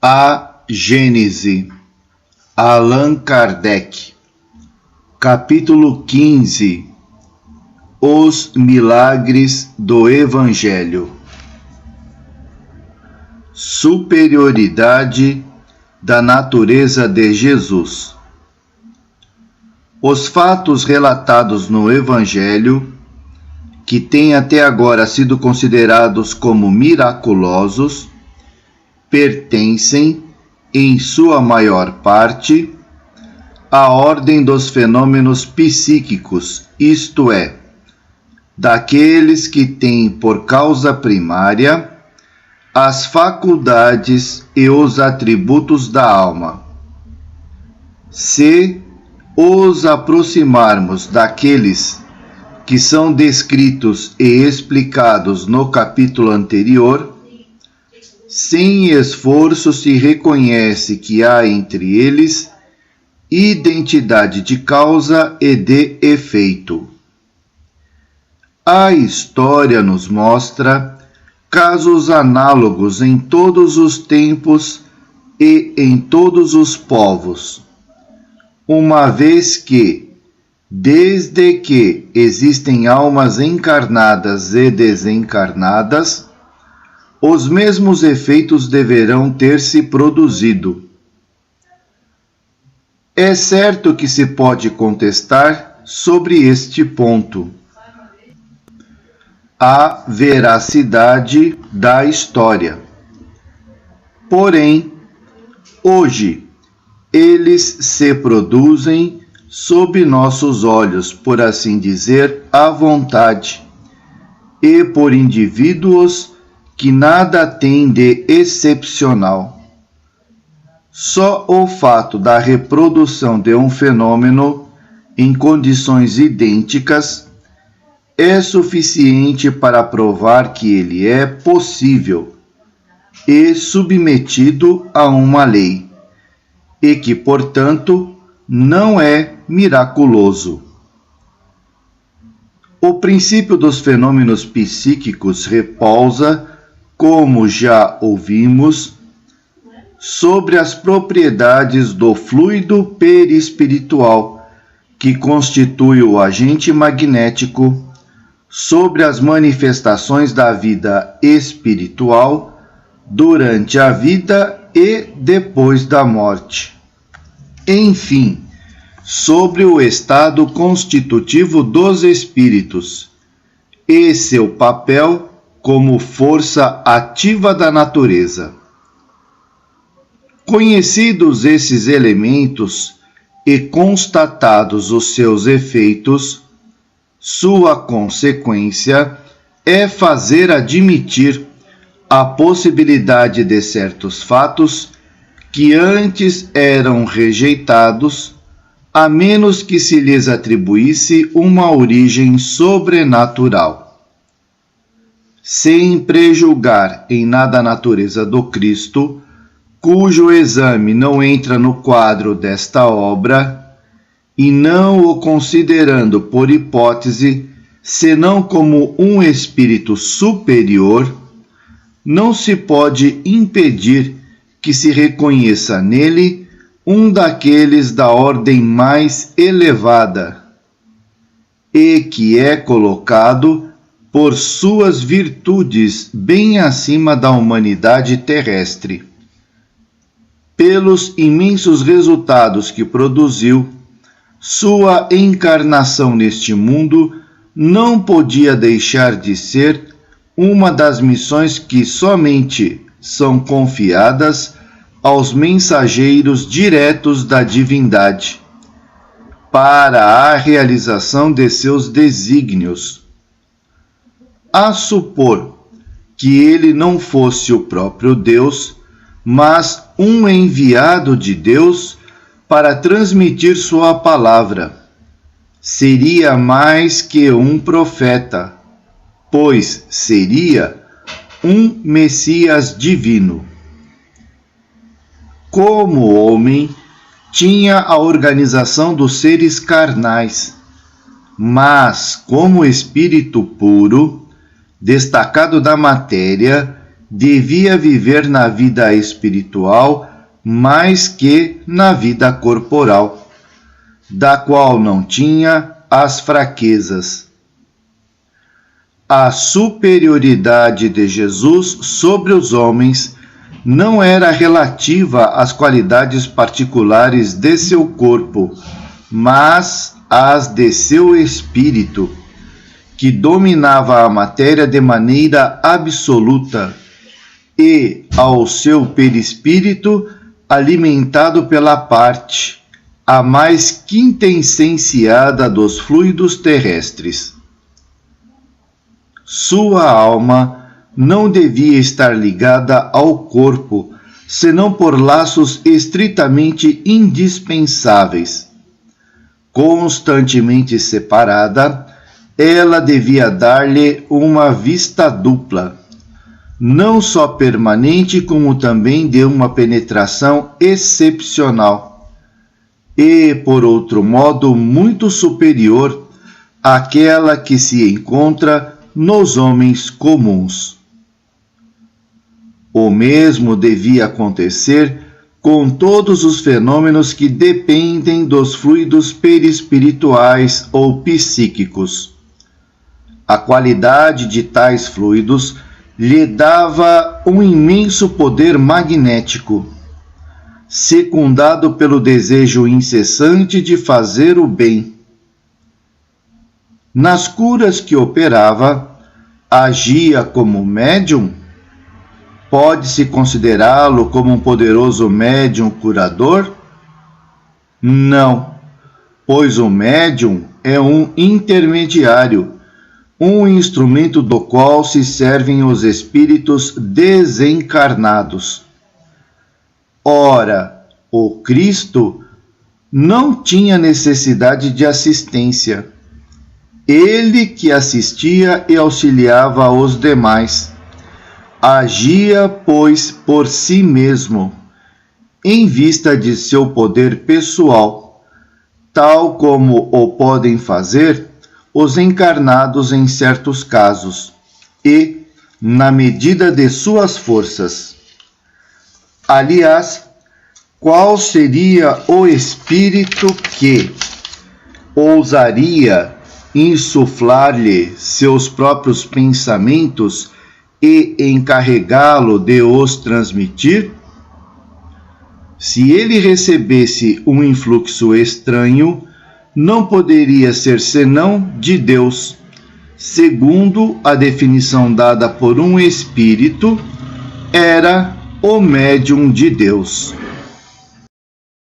A Gênese, Allan Kardec, capítulo 15, Os Milagres do Evangelho. Superioridade da natureza de Jesus. Os fatos relatados no Evangelho, que têm até agora sido considerados como miraculosos, pertencem, em sua maior parte, à ordem dos fenômenos psíquicos, isto é, daqueles que têm por causa primária as faculdades e os atributos da alma. Se os aproximarmos daqueles que são descritos e explicados no capítulo anterior, sem esforço se reconhece que há entre eles identidade de causa e de efeito. A história nos mostra casos análogos em todos os tempos e em todos os povos, uma vez que, desde que existem almas encarnadas e desencarnadas, os mesmos efeitos deverão ter se produzido. É certo que se pode contestar sobre este ponto a veracidade da história. Porém, hoje, eles se produzem sob nossos olhos, por assim dizer, à vontade, e por indivíduos que nada têm de excepcional. Só o fato da reprodução de um fenômeno em condições idênticas é suficiente para provar que ele é possível e submetido a uma lei, e que, portanto, não é miraculoso. O princípio dos fenômenos psíquicos repousa, como já ouvimos, sobre as propriedades do fluido perispiritual, que constitui o agente magnético, sobre as manifestações da vida espiritual durante a vida e depois da morte. Enfim, sobre o estado constitutivo dos espíritos e seu papel como força ativa da natureza. Conhecidos esses elementos e constatados os seus efeitos, sua consequência é fazer admitir a possibilidade de certos fatos que antes eram rejeitados, a menos que se lhes atribuísse uma origem sobrenatural. Sem prejulgar em nada a natureza do Cristo, cujo exame não entra no quadro desta obra, e não o considerando por hipótese, senão como um espírito superior, não se pode impedir que se reconheça nele um daqueles da ordem mais elevada, e que é colocado por suas virtudes bem acima da humanidade terrestre. Pelos imensos resultados que produziu, sua encarnação neste mundo não podia deixar de ser uma das missões que somente são confiadas aos mensageiros diretos da divindade, para a realização de seus desígnios. A supor que ele não fosse o próprio Deus, mas um enviado de Deus para transmitir sua palavra, seria mais que um profeta, pois seria um Messias divino. Como homem, tinha a organização dos seres carnais, mas como espírito puro, destacado da matéria, devia viver na vida espiritual mais que na vida corporal, da qual não tinha as fraquezas. A superioridade de Jesus sobre os homens não era relativa às qualidades particulares de seu corpo, mas às de seu espírito, que dominava a matéria de maneira absoluta, e ao seu perispírito, alimentado pela parte, a mais quintessenciada dos fluidos terrestres. Sua alma não devia estar ligada ao corpo, senão por laços estritamente indispensáveis. Constantemente separada, ela devia dar-lhe uma vista dupla, não só permanente, como também de uma penetração excepcional, e, por outro modo, muito superior àquela que se encontra nos homens comuns. O mesmo devia acontecer com todos os fenômenos que dependem dos fluidos perispirituais ou psíquicos. A qualidade de tais fluidos lhe dava um imenso poder magnético, secundado pelo desejo incessante de fazer o bem. Nas curas que operava, agia como médium? Pode-se considerá-lo como um poderoso médium curador? Não, pois o médium é um intermediário, um instrumento do qual se servem os espíritos desencarnados. Ora, o Cristo não tinha necessidade de assistência. Ele que assistia e auxiliava os demais. Agia, pois, por si mesmo, em vista de seu poder pessoal, tal como o podem fazer os encarnados em certos casos, e na medida de suas forças. Aliás, qual seria o espírito que ousaria insuflar-lhe seus próprios pensamentos e encarregá-lo de os transmitir? Se ele recebesse um influxo estranho, não poderia ser senão de Deus, segundo a definição dada por um espírito, era o médium de Deus.